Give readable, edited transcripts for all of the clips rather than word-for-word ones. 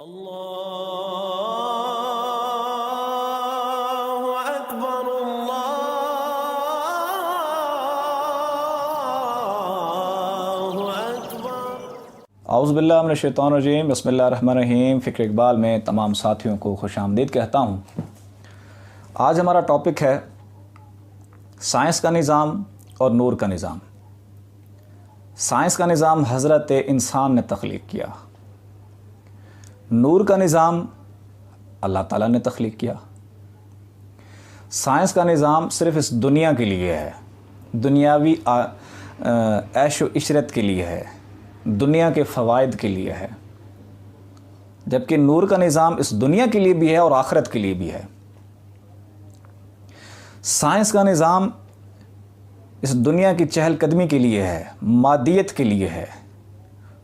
अल्लाहु अकबर अल्लाहु अकबर। औज़ु बिल्लाहि मिनश शैतानिर रजीम बिस्मिल्लाहिर रहमानिर रहीम। फ़िक्र इक़बाल में तमाम साथियों को खुशामदीद कहता हूँ। आज हमारा टॉपिक है साइंस का निज़ाम और नूर का निज़ाम। साइंस का निज़ाम हज़रत इंसान ने तख्लीक़ किया, नूर का निज़ाम अल्लाह ताला ने तख्लीक़ किया। साइंस का निज़ाम सिर्फ़ इस दुनिया के लिए है, दुनियावी ऐश व इशरत के लिए है, दुनिया के फ़वाइद के लिए है, जबकि नूर का निज़ाम इस दुनिया के लिए भी है और आखिरत के लिए भी है। साइंस का निज़ाम इस दुनिया की चहलकदमी के लिए है, मादियत के लिए है।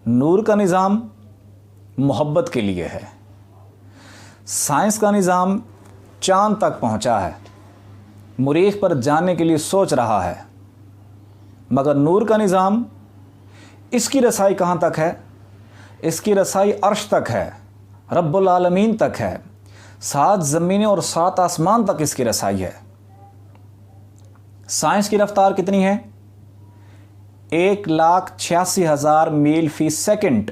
नूर का निज़ाम मोहब्बत के लिए है। साइंस का निज़ाम चाँद तक पहुँचा है, मरीख़ पर जाने के लिए सोच रहा है, मगर नूर का निज़ाम इसकी रसाई कहाँ तक है? इसकी रसाई अर्श तक है, रब्बुल आलमीन तक है, 7 ज़मीनें और 7 आसमान तक इसकी रसाई है। साइंस की रफ्तार कितनी है? 1,86,000 मील फ़ी सेकंड,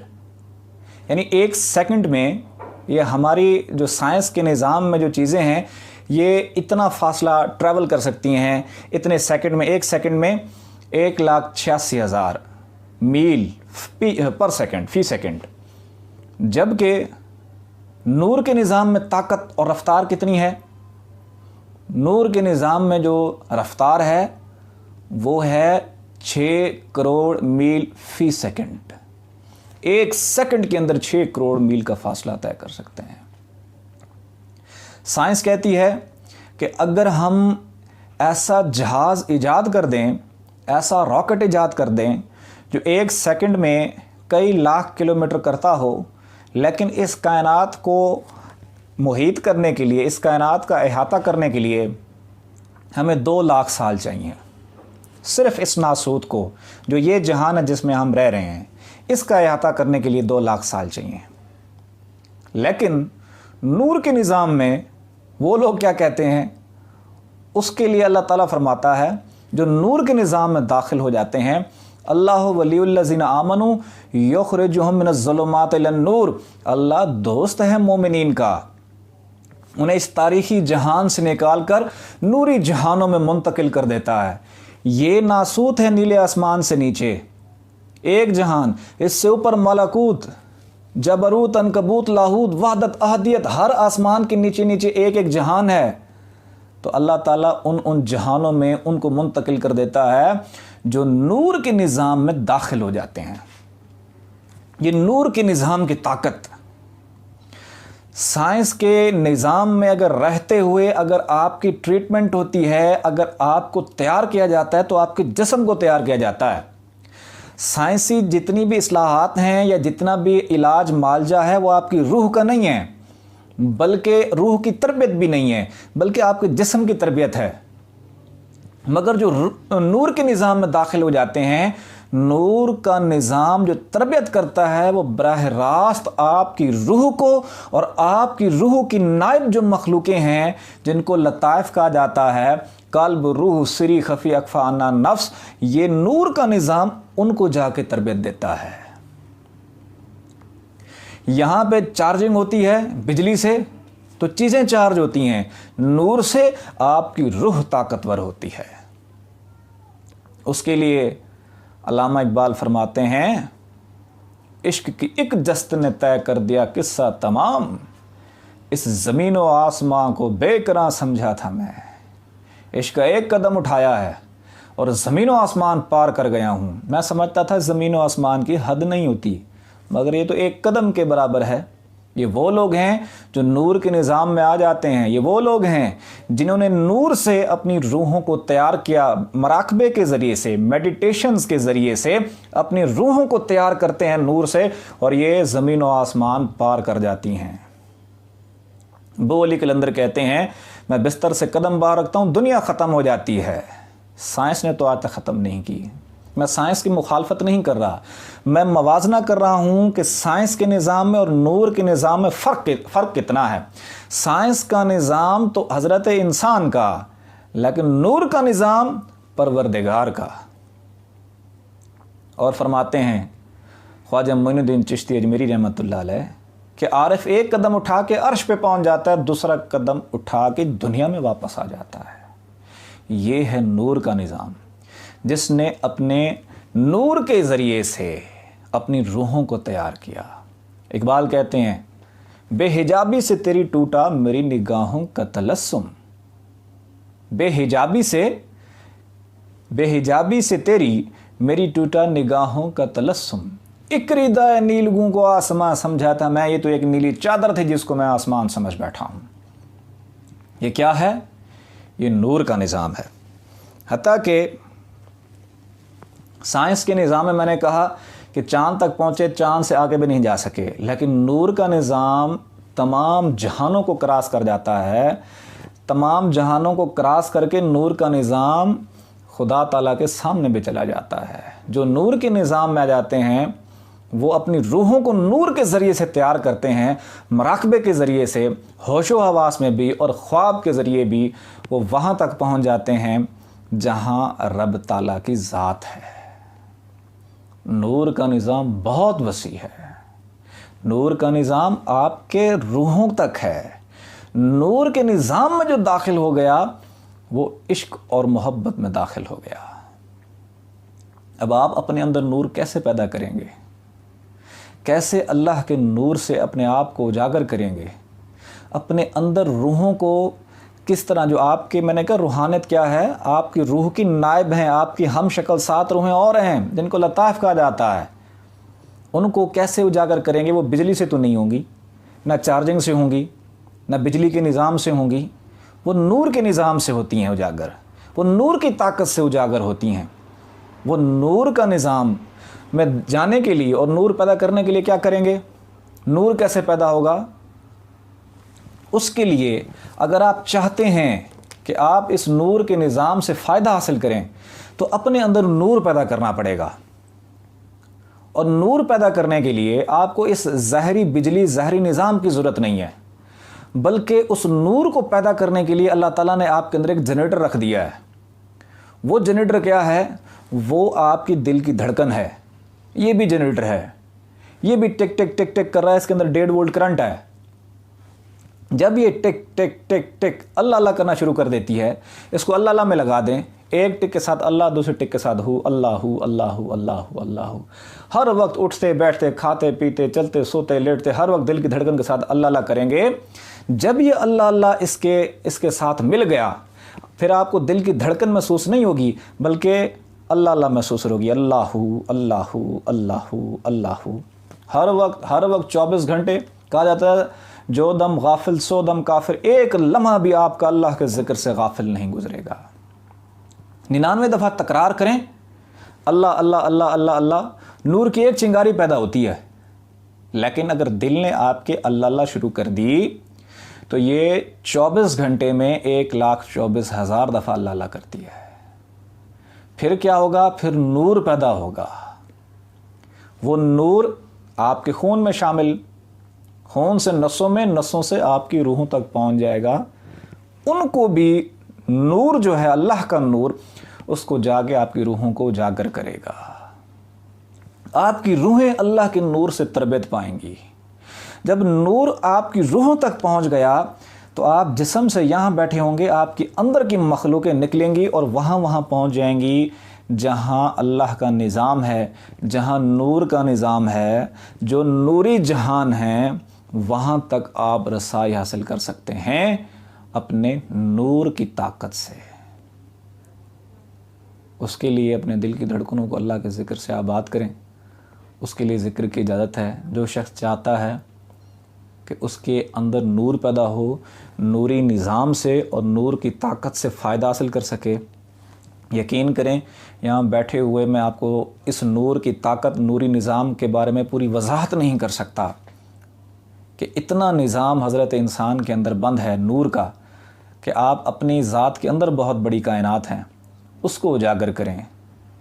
यानी 1 सेकंड में ये हमारी जो साइंस के निज़ाम में जो चीज़ें हैं ये इतना फ़ासला ट्रैवल कर सकती हैं इतने सेकंड में। 1 सेकंड में 1,86,000 मील पर सेकंड फ़ी सेकंड। जबकि नूर के निज़ाम में ताकत और रफ्तार कितनी है? नूर के निज़ाम में जो रफ्तार है वो है 6 करोड़ मील फ़ी सेकंड। 1 सेकंड के अंदर 6 करोड़ मील का फासला तय कर सकते हैं। साइंस कहती है कि अगर हम ऐसा जहाज़ ईजाद कर दें, ऐसा रॉकेट ईजाद कर दें जो 1 सेकंड में कई लाख किलोमीटर करता हो, लेकिन इस कायनात को मुहीत करने के लिए, इस कायनात का अहाता करने के लिए हमें 2 लाख साल चाहिए। सिर्फ़ इस नासूत को, जो ये जहान है जिसमें हम रह रहे हैं, इसका अहाता करने के लिए 2 लाख साल चाहिए। लेकिन नूर के निज़ाम में वो लोग क्या कहते हैं? उसके लिए अल्लाह ताला फरमाता है, जो नूर के निज़ाम में दाखिल हो जाते हैं, अल्लाहु वलियुल्लज़ीना आमनू युख़रिजुहुम मिनज़्ज़ुलुमाति इलन-नूर। अल्लाह दोस्त है मोमिनीन का, उन्हें इस तारीख़ी जहान से निकाल कर नूरी जहानों में मुंतकिल कर देता है। ये नासूत है नीले आसमान से नीचे एक जहान, इससे ऊपर मलकूत, जबरूत, अनकबूत, लाहूत, वहदत, अहदियत, हर आसमान के नीचे नीचे एक एक जहान है। तो अल्लाह ताला उन जहानों में उनको मुंतकिल कर देता है जो नूर के निज़ाम में दाखिल हो जाते हैं। ये नूर के निज़ाम की ताकत। साइंस के निज़ाम में अगर रहते हुए अगर आपकी ट्रीटमेंट होती है, अगर आपको तैयार किया जाता है, तो आपके जिस्म को तैयार किया जाता है। साइंसी जितनी भी इस्लाहात हैं या जितना भी इलाज मालजा है वो आपकी रूह का नहीं है, बल्कि रूह की तरबियत भी नहीं है, बल्कि आपके जिस्म की तरबियत है। मगर जो नूर के निज़ाम में दाखिल हो जाते हैं, नूर का निज़ाम जो तरबियत करता है वो बराह रास्त आपकी रूह को और आपकी रूह की नायब जो मखलूक़ें हैं जिनको लताइफ कहा जाता है, कल्ब, रूह, सिरी, खफी, अख्फा, अन्ना, नफ्स, ये नूर का निज़ाम उनको जाके तरबियत देता है। यहाँ पे चार्जिंग होती है बिजली से, तो चीज़ें चार्ज होती हैं। नूर से आपकी रूह ताकतवर होती है। उसके लिए अल्लामा इकबाल फरमाते हैं, इश्क की एक जस्त ने तय कर दिया किस्सा तमाम, इस ज़मीन व आसमां को बेकरां समझा था मैं। इश्क का एक कदम उठाया है और ज़मीन व आसमान पार कर गया हूँ। मैं समझता था ज़मीन व आसमान की हद नहीं होती, मगर ये तो एक कदम के बराबर है। ये वो लोग हैं जो नूर के निज़ाम में आ जाते हैं। ये वो लोग हैं जिन्होंने नूर से अपनी रूहों को तैयार किया, मराकबे के ज़रिए से, मेडिटेशंस के ज़रिए से अपनी रूहों को तैयार करते हैं नूर से, और ये ज़मीन व आसमान पार कर जाती हैं। बो अली कलंदर कहते हैं, मैं बिस्तर से कदम बाहर रखता हूँ, दुनिया ख़त्म हो जाती है। साइंस ने तो आज तक ख़त्म नहीं की। मैं साइंस की मुखालफत नहीं कर रहा, मैं मवाजना कर रहा हूँ कि साइंस के निज़ाम में और नूर के निज़ाम में फ़र्क कितना है। साइंस का निज़ाम तो हज़रत इंसान का, लेकिन नूर का निज़ाम परवरदिगार का। और फरमाते हैं ख्वाजा मोइनुद्दीन चिश्ती अजमेरी रहमतुल्लाह अलैह कि आरिफ एक कदम उठा के अर्श पे पहुंच जाता है, दूसरा कदम उठा के दुनिया में वापस आ जाता है। ये है नूर का निज़ाम, जिसने अपने नूर के ज़रिए से अपनी रूहों को तैयार किया। इकबाल कहते हैं बेहिजाबी से तेरी टूटा मेरी निगाहों का तलस्सुम, बेहिजाबी से तेरी मेरी टूटा निगाहों का तलस्सुम। इकरीदा नीलगू को आसमां समझा था मैं, ये तो एक नीली चादर थी जिसको मैं आसमान समझ बैठा हूँ। ये क्या है? ये नूर का निज़ाम है। हत्ता कि साइंस के निज़ाम में मैंने कहा कि चाँद तक पहुँचे, चाँद से आगे भी नहीं जा सके, लेकिन नूर का निज़ाम तमाम जहानों को क्रॉस कर जाता है। तमाम जहानों को क्रॉस करके नूर का निज़ाम खुदा ताला के सामने भी चला जाता है। जो नूर के निज़ाम में आ जाते हैं वो अपनी रूहों को नूर के ज़रिए से तैयार करते हैं, मराकबे के ज़रिए से, होशो हवास में भी और ख्वाब के ज़रिए भी वो वहाँ तक पहुँच जाते हैं जहाँ रब ताला की ज़ात है। नूर का निज़ाम बहुत वसी है। नूर का निज़ाम आपके रूहों तक है। नूर के निज़ाम में जो दाखिल हो गया वो इश्क और मोहब्बत में दाखिल हो गया। अब आप अपने अंदर नूर कैसे पैदा करेंगे? कैसे अल्लाह के नूर से अपने आप को उजागर करेंगे? अपने अंदर रूहों को किस तरह, जो आपके, मैंने कहा रूहानियत क्या है, आपकी रूह की नायब हैं, आपकी हम शक्ल 7 रूहें और हैं जिनको लताफ़ कहा जाता है, उनको कैसे उजागर करेंगे? वो बिजली से तो नहीं होंगी, ना चार्जिंग से होंगी, ना बिजली के निज़ाम से होंगी, वो नूर के निज़ाम से होती हैं उजागर। वो नूर की ताकत से उजागर होती हैं। वो नूर का निज़ाम में जाने के लिए और नूर पैदा करने के लिए क्या करेंगे? नूर कैसे पैदा होगा? उसके लिए अगर आप चाहते हैं कि आप इस नूर के निज़ाम से फ़ायदा हासिल करें तो अपने अंदर नूर पैदा करना पड़ेगा। और नूर पैदा करने के लिए आपको इस ज़हरी बिजली, ज़हरी निज़ाम की ज़रूरत नहीं है, बल्कि उस नूर को पैदा करने के लिए अल्लाह ताला ने आपके अंदर एक जनरेटर रख दिया है। वो जनरेटर क्या है? वो आपकी दिल की धड़कन है। ये भी जनरेटर है, ये भी टिक टिक टिक टिक कर रहा है, इसके अंदर 1.5 वोल्ट करंट है। जब ये टिक टिक टिक टिक अल्लाह अल्लाह करना शुरू कर देती है, इसको अल्लाह अल्लाह में लगा दें, एक टिक के साथ अल्लाह, दूसरे टिक के साथ हु, अल्लाह हु, अल्लाह हु, अल्लाह हु, अल्लाह हु। हर वक्त उठते बैठते, खाते पीते, चलते सोते लेटते, हर वक्त दिल की धड़कन के साथ अल्लाह अल्लाह करेंगे। जब ये अल्लाह अल्लाह इसके साथ मिल गया, फिर आपको दिल की धड़कन महसूस नहीं होगी, बल्कि अल्लाह अल्लाह महसूस होगी। अल्लाह हु, अल्लाह हु, अल्लाह हु, अल्लाह हु। हर वक्त 24 घंटे कहा जाता है, जो दम गाफिल सो दम काफिर। एक लम्हा भी आपका अल्लाह के ज़िक्र से गाफिल नहीं गुजरेगा। 99 दफ़ा तकरार करें अल्लाह अल्लाह अल्लाह अल्लाह अल्लाह, नूर की एक चिंगारी पैदा होती है। लेकिन अगर दिल ने आपके अल्लाह अल्लाह शुरू कर दी तो ये 24 घंटे में 1,24,000 दफ़ा अल्लाह अल्लाह करती है। फिर क्या होगा? फिर नूर पैदा होगा। वो नूर आपके खून में शामिल, खून से नसों में, नसों से आपकी रूहों तक पहुंच जाएगा। उनको भी नूर जो है अल्लाह का नूर, उसको जाके आपकी रूहों को उजागर करेगा। आपकी रूहें अल्लाह के नूर से तरबियत पाएंगी। जब नूर आपकी रूहों तक पहुंच गया तो आप जिस्म से यहाँ बैठे होंगे, आपकी अंदर की मखलूक़ें निकलेंगी और वहाँ पहुँच जाएंगी जहाँ अल्लाह का निज़ाम है, जहाँ नूर का निज़ाम है, जो नूरी जहान है, वहाँ तक आप रसाई हासिल कर सकते हैं अपने नूर की ताकत से। उसके लिए अपने दिल की धड़कनों को अल्लाह के ज़िक्र से आबाद करें। उसके लिए ज़िक्र की इजाज़त है। जो शख्स चाहता है कि उसके अंदर नूर पैदा हो, नूरी निज़ाम से और नूर की ताकत से फ़ायदा हासिल कर सके, यकीन करें यहाँ बैठे हुए मैं आपको इस नूर की ताकत, नूरी निज़ाम के बारे में पूरी वजाहत नहीं कर सकता कि इतना निज़ाम हज़रत इंसान के अंदर बंद है नूर का, कि आप अपनी ज़ात के अंदर बहुत बड़ी कायनात हैं, उसको उजागर करें।